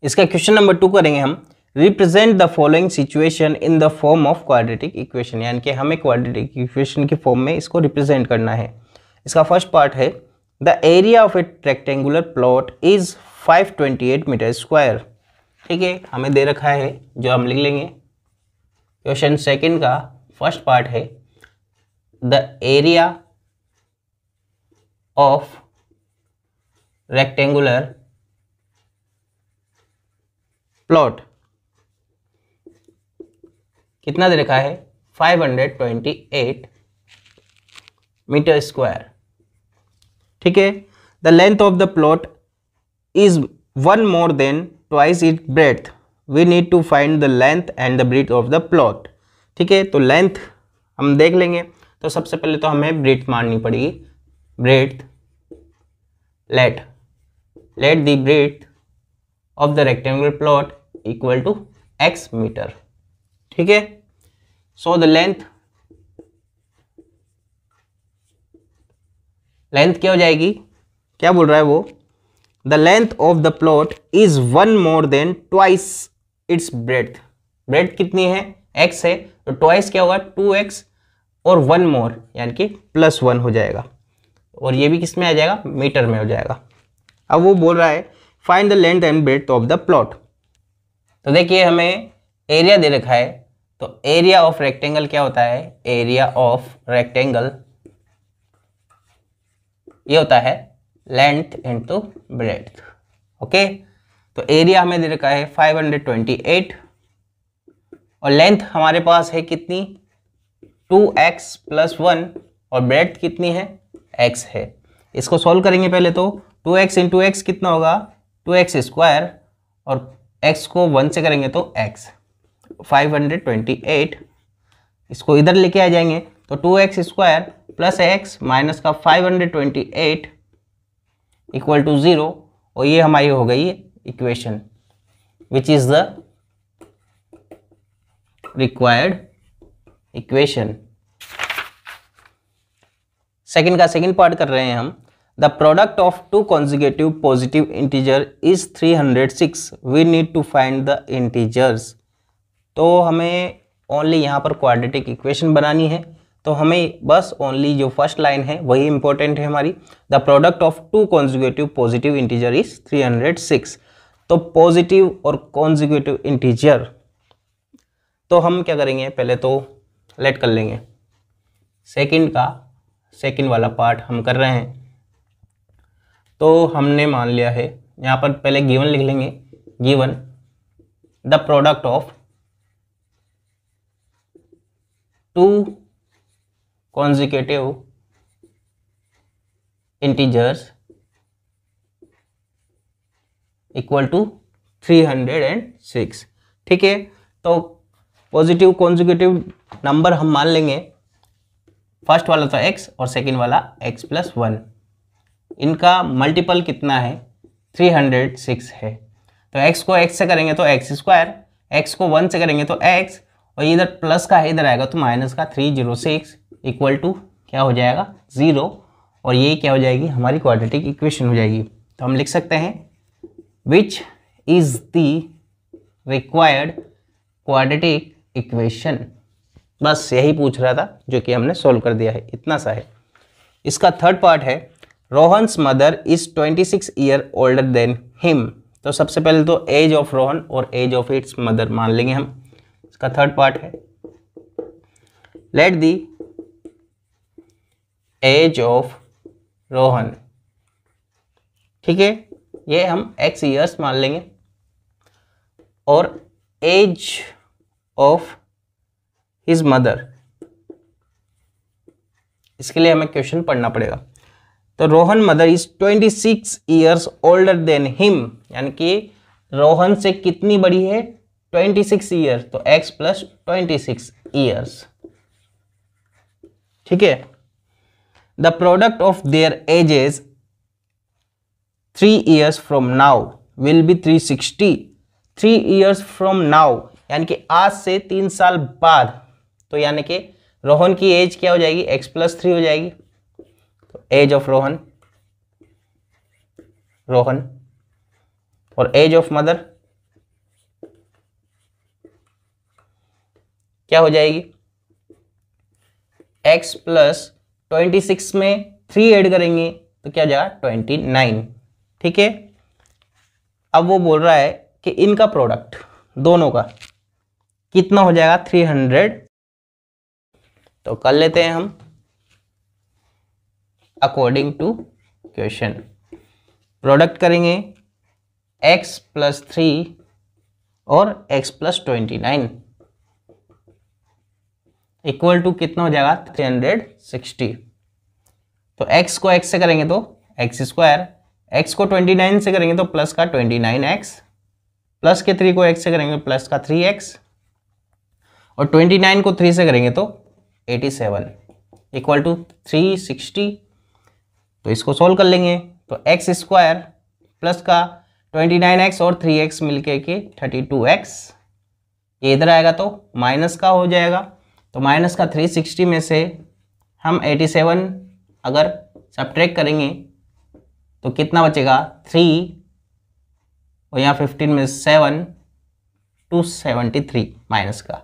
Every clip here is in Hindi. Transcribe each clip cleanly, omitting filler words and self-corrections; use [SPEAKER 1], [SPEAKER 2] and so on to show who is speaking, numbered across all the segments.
[SPEAKER 1] इसका क्वेश्चन नंबर 2 करेंगे हम। Represent the following situation in the form of quadratic equation, यानी कि हमें क्वाड्रेटिक इक्वेशन की फॉर्म में इसको रिप्रेजेंट करना है। इसका फर्स्ट पार्ट है the area of a rectangular plot is 528 metre square. ठीक है, हमें दे रखा है जो हम लिख लेंगे। क्वेश्चन सेकंड का फर्स्ट पार्ट है the area of rectangular plot कितना दे रखा है 528 मीटर स्क्वायर। ठीक है, the length of the plot is 1 more than twice it breadth, we need to find the length and the breadth of the plot. ठीक है, तो लेंथ हम देख लेंगे, तो सबसे पहले तो हमें ब्रेड्थ माननी पड़ेगी। Breadth, let the breadth of the rectangular plot equal to x metre. ठीक है, सो द लेंथ क्या हो जाएगी, क्या बोल रहा है वो, the length of the plot is 1 more than twice its breadth. Breadth कितनी है, x है, तो ट्वाइस क्या होगा 2x और 1 मोर यानी कि +1 हो जाएगा, और ये भी किस में आ जाएगा, मीटर में हो जाएगा। अब वो बोल रहा है find the length and breadth of the plot. तो देखिए हमें एरिया दे रखा है, तो एरिया ऑफ रेक्टेंगल क्या होता है, एरिया ऑफ रेक्टेंगल ये होता है लेंथ इनटू ब्रेड्थ। ओके, तो एरिया हमें दे रखा है 528 और लेंथ हमारे पास है कितनी 2x + 1 और ब्रेड्थ कितनी है x है। इसको सॉल्व करेंगे पहले, तो 2x × x कितना होगा 2x² और x को 1 से करेंगे तो x 528, इसको इधर लेके आ जाएंगे तो 2x² + x माइनस का 528 इक्वल टू 0, और ये हमारी हो गई equation which is the required equation. Second का सेकंड पार्ट कर रहे हैं हम। The product of 2 consecutive positive integer is 306, we need to find the integers. तो हमें ओनली यहाँ पर क्वाड्रेटिक इक्वेशन बनानी है, तो हमें बस ओनली जो फर्स्ट लाइन है वही इंपॉर्टेंट है हमारी। The product of 2 consecutive positive integer is 306। तो पॉजिटिव और कॉन्जिक्यूटिव इंटीजर, तो हम क्या करेंगे, पहले तो लेट कर लेंगे। सेकंड वाला पार्ट हम कर रहे हैं, तो हमने मान लिया है यहाँ पर पहले गिवन लिख लेंगे। Given the product of 2 consecutive integers equal to 306। ठीक है, तो पॉजिटिव कॉन्जिक्यूटिव नंबर हम मान लेंगे, फर्स्ट वाला तो x और सेकंड वाला x + 1, इनका मल्टीपल कितना है 306 है। तो x को x से करेंगे तो x², x को 1 से करेंगे तो x, और इधर प्लस का है इधर आएगा तो माइनस का 306 इक्वल टू क्या हो जाएगा 0, और ये क्या हो जाएगी हमारी क्वाड्रेटिक इक्वेशन हो जाएगी। तो हम लिख सकते हैं विच is the required quadratic equation. बस यही पूछ रहा था जो कि हमने सॉल्व कर दिया है, इतना सा है। इसका थर्ड पार्ट है Rohan's mother is 26 year older than him. तो सबसे पहले तो एज ऑफ रोहन और एज ऑफ इट्स मदर मान लेंगे हम। इसका थर्ड पार्ट है let the age of Rohan. ठीक है, ये हम x ईयर्स मान लेंगे, और एज ऑफ हिज मदर, इसके लिए हमें क्वेश्चन पढ़ना पड़ेगा। तो Rohan mother is 26 years older than him, यानी कि रोहन से कितनी बड़ी है 26 ईयर्स, तो x + 26 ईयर्स। ठीक है, the product of their edges 3 years from now will be 360। 3 years from now यानी कि आज से 3 साल बाद, तो यानी कि रोहन की एज क्या हो जाएगी x + 3 हो जाएगी। तो एज ऑफ रोहन और एज ऑफ मदर क्या हो जाएगी, x प्लस 26 में 3 ऐड करेंगे तो क्या जाएगा 29। ठीक है, अब वो बोल रहा है कि इनका प्रोडक्ट दोनों का कितना हो जाएगा 300। तो कर लेते हैं हम अकॉर्डिंग टू क्वेश्चन। प्रोडक्ट करेंगे x प्लस 3 और x प्लस 29 इक्वल टू कितना हो जाएगा 360। तो x को x से करेंगे तो x स्क्वायर, x को 29 से करेंगे तो प्लस का 29x, प्लस के 3 को x से करेंगे प्लस का 3x, और 29 को 3 से करेंगे तो 87 इक्वल टू 360। तो इसको सोल्व कर लेंगे तो x स्क्वायर प्लस का 29x और 3x मिलके के 32x, ये इधर आएगा तो माइनस का हो जाएगा। तो माइनस का 360 में से हम 87 अगर सब्ट्रैक्ट करेंगे तो कितना बचेगा 3, और यहाँ 15 में 7, 273 माइनस का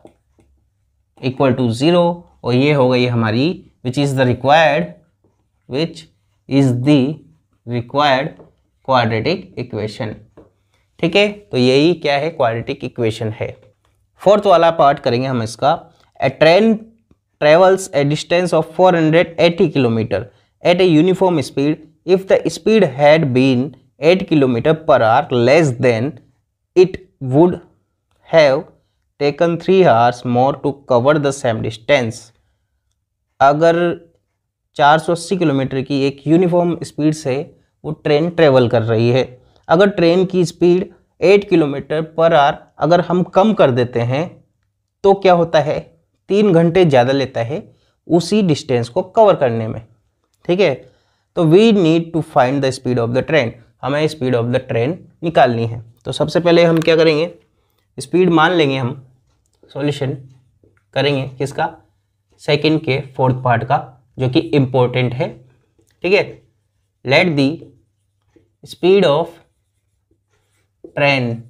[SPEAKER 1] इक्वल टू 0, और ये हो गई हमारी which is the required quadratic equation. ठीक है, तो यही क्या है, क्वाड्रेटिक इक्वेशन है। फोर्थ वाला पार्ट करेंगे हम इसका। A train travels a distance of 480 kilometre at a uniform speed if the speed had been 8 kilometre per hour less than it would have taken 3 hours more to cover the same distance. अगर 480 किलोमीटर की एक यूनिफॉर्म स्पीड से वो ट्रेन ट्रेवल कर रही है, अगर ट्रेन की स्पीड 8 किलोमीटर पर आवर अगर हम कम कर देते हैं तो क्या होता है, 3 घंटे ज़्यादा लेता है उसी डिस्टेंस को कवर करने में। ठीक है, तो we need to find the speed of the train, हमें स्पीड ऑफ द ट्रेन निकालनी है। तो सबसे पहले हम क्या करेंगे, स्पीड मान लेंगे, हम सॉल्यूशन करेंगे किसका, सेकंड के फोर्थ पार्ट का, जो कि इम्पोर्टेंट है। ठीक है, let the speed of train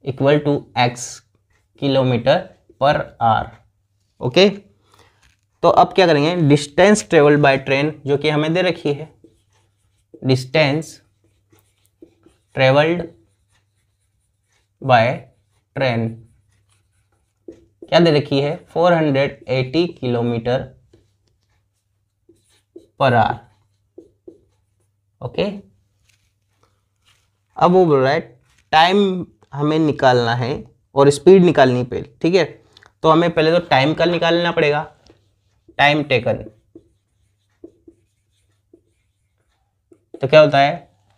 [SPEAKER 1] equal to x kilometre per hour. Okay, तो अब क्या करेंगे, डिस्टेंस ट्रेवल्ड बाय ट्रेन जो कि हमें दे रखी है, डिस्टेंस ट्रेवल्ड बाय ट्रेन क्या दे रखी है, 480 किलोमीटर पर आवर। ओके, अब वो बोल रहा है टाइम हमें निकालना है और स्पीड निकालनी पे। ठीक है, तो हमें पहले तो टाइम का निकालना पड़ेगा, टाइम टेकन। तो क्या होता है,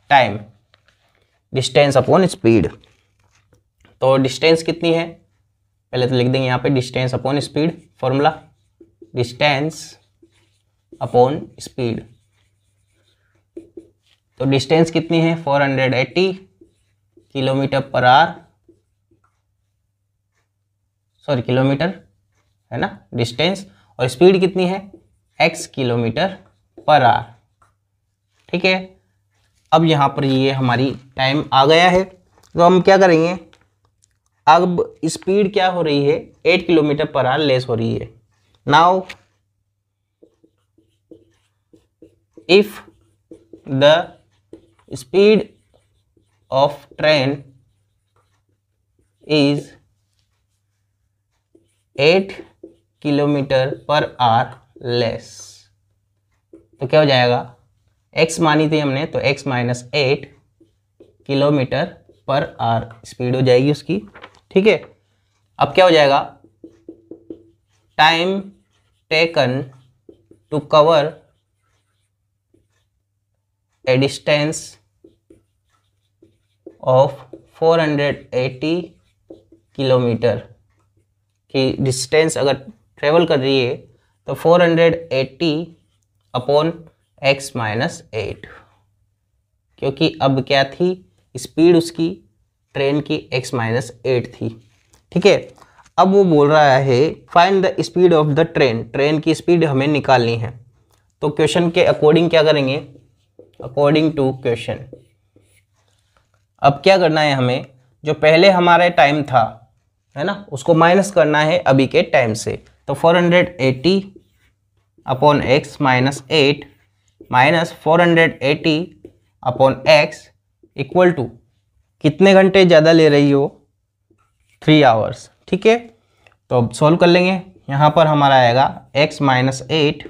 [SPEAKER 1] टाइम डिस्टेंस अपॉन स्पीड। तो डिस्टेंस कितनी है, पहले तो लिख देंगे यहाँ पे distance upon speed, formula distance upon speed. तो डिस्टेंस कितनी है 480 kilometre per our, sorry kilometre है ना डिस्टेंस, और स्पीड कितनी है x किलोमीटर पर आवर। ठीक है, अब यहाँ पर ये हमारी टाइम आ गया है, तो हम क्या करेंगे, अब स्पीड क्या हो रही है 8 किलोमीटर पर आवर लेस हो रही है। Now if the speed of train is 8 kilometre per hour less, तो क्या हो जाएगा, x मानी थी हमने तो x minus 8 kilometre per hour speed हो जाएगी उसकी। ठीक है, अब क्या हो जाएगा, time taken to cover a distance of 480 kilometre की डिस्टेंस अगर ट्रेवल कर रही है तो 480 अपॉन x माइनस 8, क्योंकि अब क्या थी स्पीड उसकी ट्रेन की x माइनस 8 थी। ठीक है, अब वो बोल रहा है find the speed of the train, train की स्पीड हमें निकालनी है। तो क्वेश्चन के अकॉर्डिंग क्या करेंगे, अकॉर्डिंग टू क्वेश्चन। अब क्या करना है हमें, जो पहले हमारा टाइम था है ना, उसको माइनस करना है अभी के टाइम से। तो 480 upon x minus 8 minus 480 upon x equal to कितने घंटे ज़्यादा ले रही हो, 3 आवर्स। ठीक है, तो अब सॉल्व कर लेंगे। यहाँ पर हमारा आएगा x माइनस 8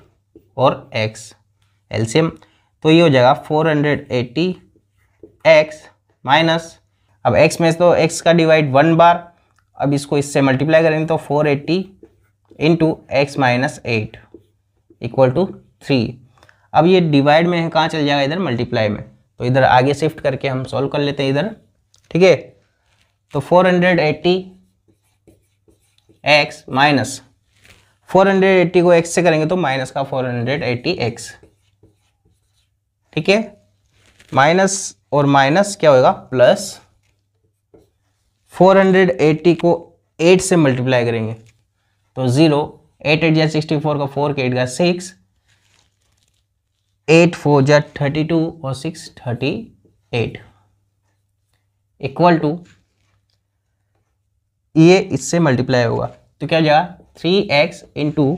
[SPEAKER 1] और x एलसीएम, तो ये हो जाएगा 480 x माइनस, अब x में तो x का डिवाइड 1 बार, अब इसको इससे मल्टीप्लाई करेंगे तो 480 into x minus 8 equal to 3। अब ये डिवाइड में है, कहाँ चल जाएगा, इधर मल्टीप्लाई में, तो इधर आगे शिफ्ट करके हम सॉल्व कर लेते हैं इधर। ठीक है, तो 480 x माइनस 480 को x से करेंगे तो माइनस का 480 x। ठीक है, माइनस और माइनस क्या होगा, प्लस 480 को 8 से मल्टीप्लाई करेंगे तो 0, 8 8 जा 64 का 4 के 8 का 6, 8 4 जा 32 और 6 38 इक्वल टू, ये इससे मल्टीप्लाई होगा तो क्या हो जाएगा 3x इंटू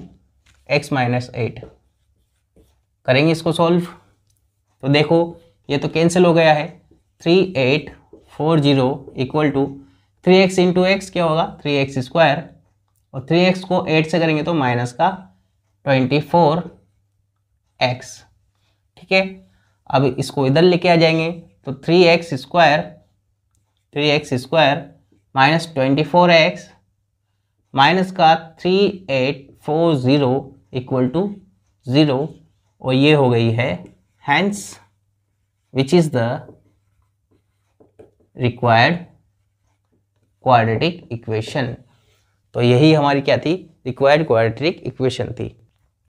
[SPEAKER 1] एक्स माइनस 8। करेंगे इसको सॉल्व तो देखो ये तो कैंसिल हो गया है, 3840 equal to 3x into x क्या होगा 3x स्क्वायर, और 3x को 8 से करेंगे तो माइनस का 24x। ठीक है, अब इसको इधर लेके आ जाएंगे तो 3x square minus 24x minus का 3840 इक्वल टू 0, और ये हो गई है hence which is the required quadratic equation. तो यही हमारी क्या थी, रिक्वायर्ड क्वाड्रेटिक इक्वेशन थी।